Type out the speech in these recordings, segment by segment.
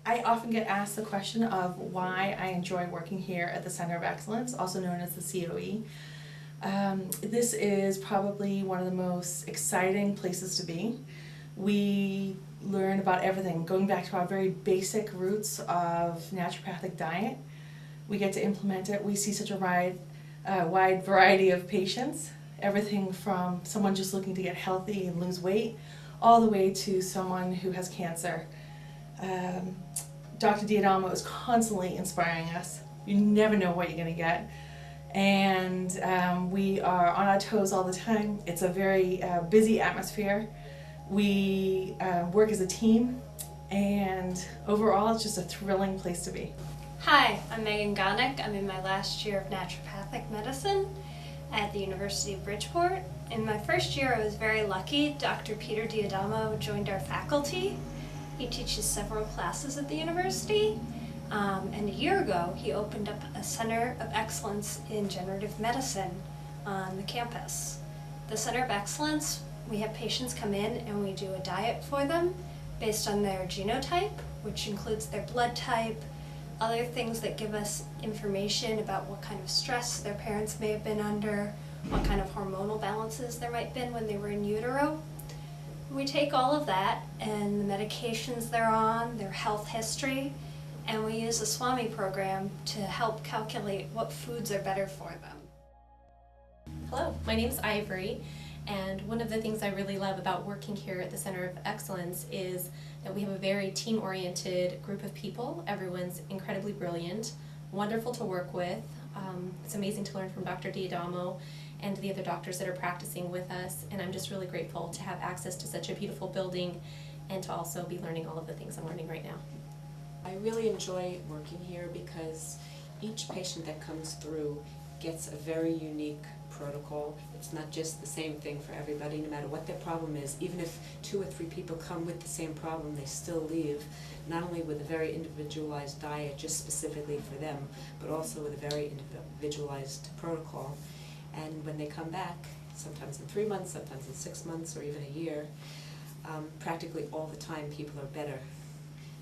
I often get asked the question of why I enjoy working here at the Center of Excellence, also known as the COE. This is probably one of the most exciting places to be. We learn about everything, going back to our very basic roots of naturopathic diet. We get to implement it. We see such a wide variety of patients, everything from someone just looking to get healthy and lose weight, all the way to someone who has cancer. Dr. Diadamo is constantly inspiring us. You never know what you're going to get. And we are on our toes all the time. It's a very busy atmosphere. We work as a team, and overall it's just a thrilling place to be. Hi, I'm Megan Gonick. I'm in my last year of naturopathic medicine at the University of Bridgeport. In my first year I was very lucky. Dr. Peter Diadamo joined our faculty. He teaches several classes at the university. And a year ago, he opened up a Center of Excellence in Generative Medicine on the campus. The Center of Excellence, we have patients come in and we do a diet for them based on their genotype, which includes their blood type, other things that give us information about what kind of stress their parents may have been under, what kind of hormonal balances there might have been when they were in utero. We take all of that and the medications they're on, their health history, and we use a SWAMI program to help calculate what foods are better for them. Hello, my name is Ivory, and one of the things I really love about working here at the Center of Excellence is that we have a very team-oriented group of people. Everyone's incredibly brilliant, wonderful to work with. It's amazing to learn from Dr. Diadamo and the other doctors that are practicing with us, and I'm just really grateful to have access to such a beautiful building and to also be learning all of the things I'm learning right now. I really enjoy working here because each patient that comes through gets a very unique protocol. It's not just the same thing for everybody, no matter what their problem is. Even if 2 or 3 people come with the same problem, they still leave not only with a very individualized diet just specifically for them, but also with a very individualized protocol. And when they come back, sometimes in 3 months, sometimes in 6 months, or even a year, practically all the time people are better.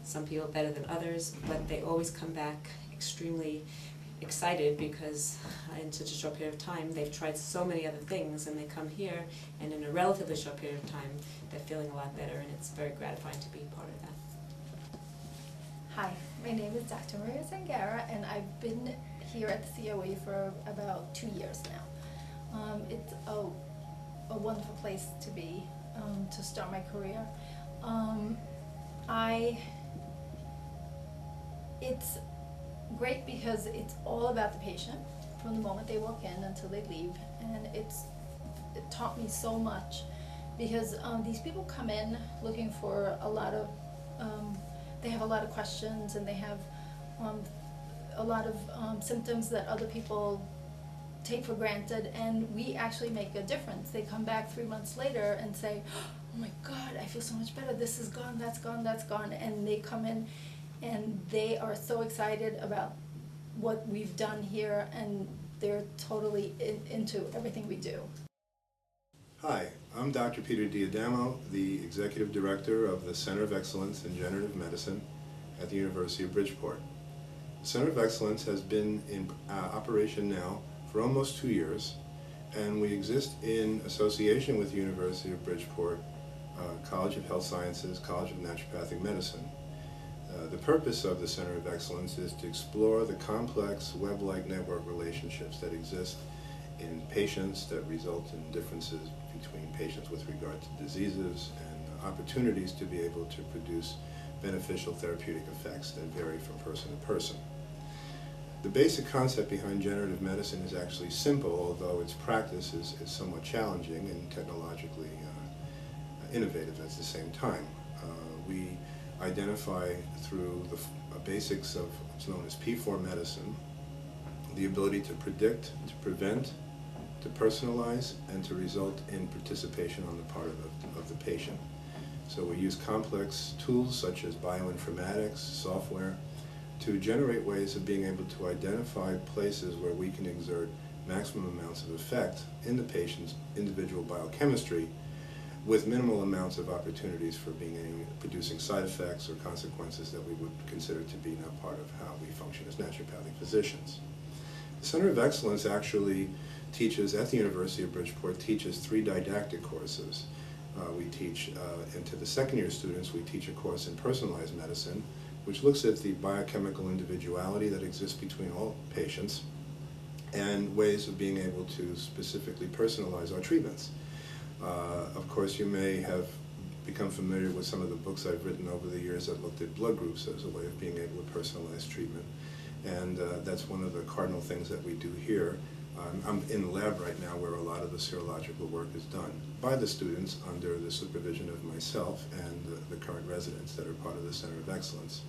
Some people better than others, but they always come back extremely excited because in such a short period of time they've tried so many other things, and they come here and in a relatively short period of time they're feeling a lot better, and it's very gratifying to be part of that. Hi, my name is Dr. Maria Zangara, and I've been here at the COE for about 2 years now. It's a wonderful place to be, to start my career. It's great because it's all about the patient from the moment they walk in until they leave, and it taught me so much because these people come in looking for a lot of, they have a lot of questions, and they have a lot of symptoms that other people take for granted, and we actually make a difference. They come back 3 months later and say, oh my God, I feel so much better, this is gone, that's gone, that's gone, and they come in and they are so excited about what we've done here, and they're totally into everything we do. Hi, I'm Dr. Peter Diadamo, the Executive Director of the Center of Excellence in Generative Medicine at the University of Bridgeport. The Center of Excellence has been in operation now for almost 2 years, and we exist in association with the University of Bridgeport, College of Health Sciences, College of Naturopathic Medicine. The purpose of the Center of Excellence is to explore the complex web-like network relationships that exist in patients that result in differences between patients with regard to diseases and opportunities to be able to produce beneficial therapeutic effects that vary from person to person. The basic concept behind generative medicine is actually simple, although its practice is somewhat challenging and technologically innovative at the same time. We identify through the basics of what's known as P4 medicine the ability to predict, to prevent, to personalize, and to result in participation on the part of the patient. So we use complex tools such as bioinformatics, software, to generate ways of being able to identify places where we can exert maximum amounts of effect in the patient's individual biochemistry with minimal amounts of opportunities for producing side effects or consequences that we would consider to be not part of how we function as naturopathic physicians. The Center of Excellence actually teaches, at the University of Bridgeport, teaches 3 didactic courses. We teach, and to the second year students, we teach a course in personalized medicine, which looks at the biochemical individuality that exists between all patients and ways of being able to specifically personalize our treatments. Of course, you may have become familiar with some of the books I've written over the years that looked at blood groups as a way of being able to personalize treatment. And that's one of the cardinal things that we do here. I'm in the lab right now where a lot of the serological work is done by the students under the supervision of myself and the current residents that are part of the Center of Excellence.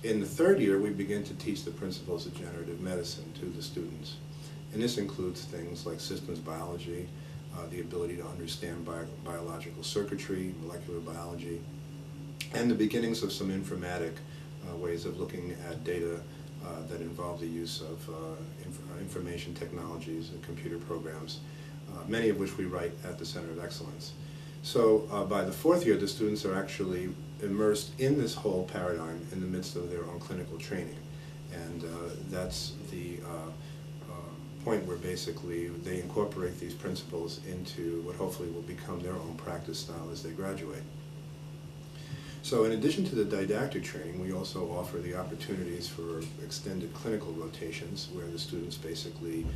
In the third year, we begin to teach the principles of generative medicine to the students. And this includes things like systems biology, the ability to understand biological circuitry, molecular biology, and the beginnings of some informatic ways of looking at data that involve the use of information technologies and computer programs, many of which we write at the Center of Excellence. So by the fourth year, the students are actually immersed in this whole paradigm in the midst of their own clinical training. And that's the point where basically they incorporate these principles into what hopefully will become their own practice style as they graduate. So in addition to the didactic training, we also offer the opportunities for extended clinical rotations where the students basically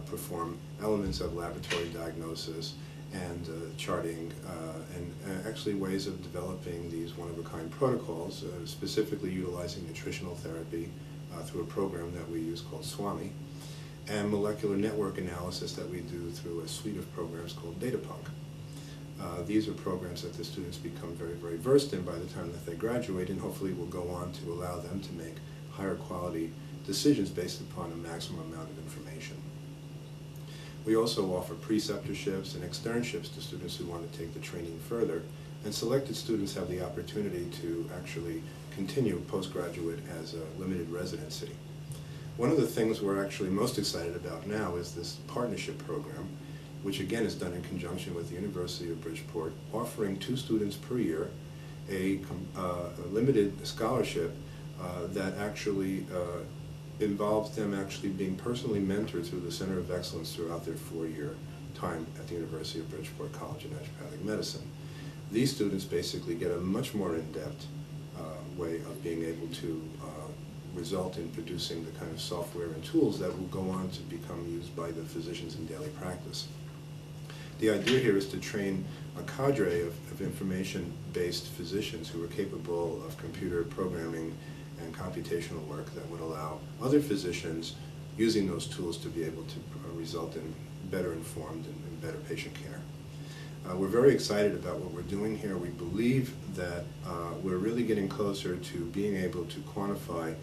perform elements of laboratory diagnosis and charting and actually ways of developing these one-of-a-kind protocols, specifically utilizing nutritional therapy through a program that we use called SWAMI, and molecular network analysis that we do through a suite of programs called DataPunk. These are programs that the students become very, very versed in by the time that they graduate, and hopefully will go on to allow them to make higher quality decisions based upon a maximum amount of information. We also offer preceptorships and externships to students who want to take the training further, and selected students have the opportunity to actually continue postgraduate as a limited residency. One of the things we're actually most excited about now is this partnership program, which again is done in conjunction with the University of Bridgeport, offering 2 students per year a limited scholarship that actually involves them actually being personally mentored through the Center of Excellence throughout their 4-year time at the University of Bridgeport College of Naturopathic Medicine. These students basically get a much more in-depth way of being able to result in producing the kind of software and tools that will go on to become used by the physicians in daily practice. The idea here is to train a cadre of information-based physicians who are capable of computer programming and computational work that would allow other physicians using those tools to be able to result in better informed and better patient care. We're very excited about what we're doing here. We believe that we're really getting closer to being able to quantify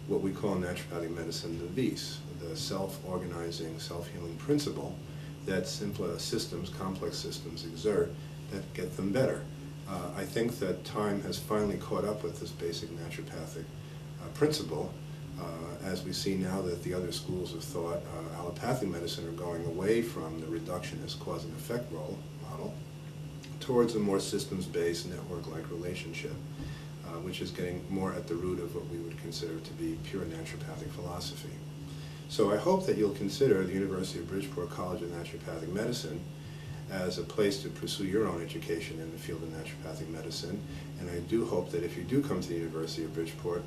what we call in naturopathic medicine the VIS, the self-organizing, self-healing principle that simple systems, complex systems exert that get them better. I think that time has finally caught up with this basic naturopathic principle, as we see now that the other schools of thought, allopathic medicine, are going away from the reductionist cause and effect model towards a more systems-based network-like relationship, which is getting more at the root of what we would consider to be pure naturopathic philosophy. So I hope that you'll consider the University of Bridgeport College of Naturopathic Medicine as a place to pursue your own education in the field of naturopathic medicine. And I do hope that if you do come to the University of Bridgeport,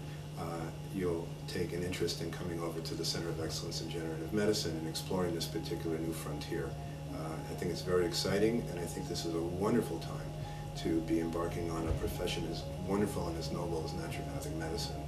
you'll take an interest in coming over to the Center of Excellence in Generative Medicine and exploring this particular new frontier. I think it's very exciting, and I think this is a wonderful time to be embarking on a profession as wonderful and as noble as naturopathic medicine.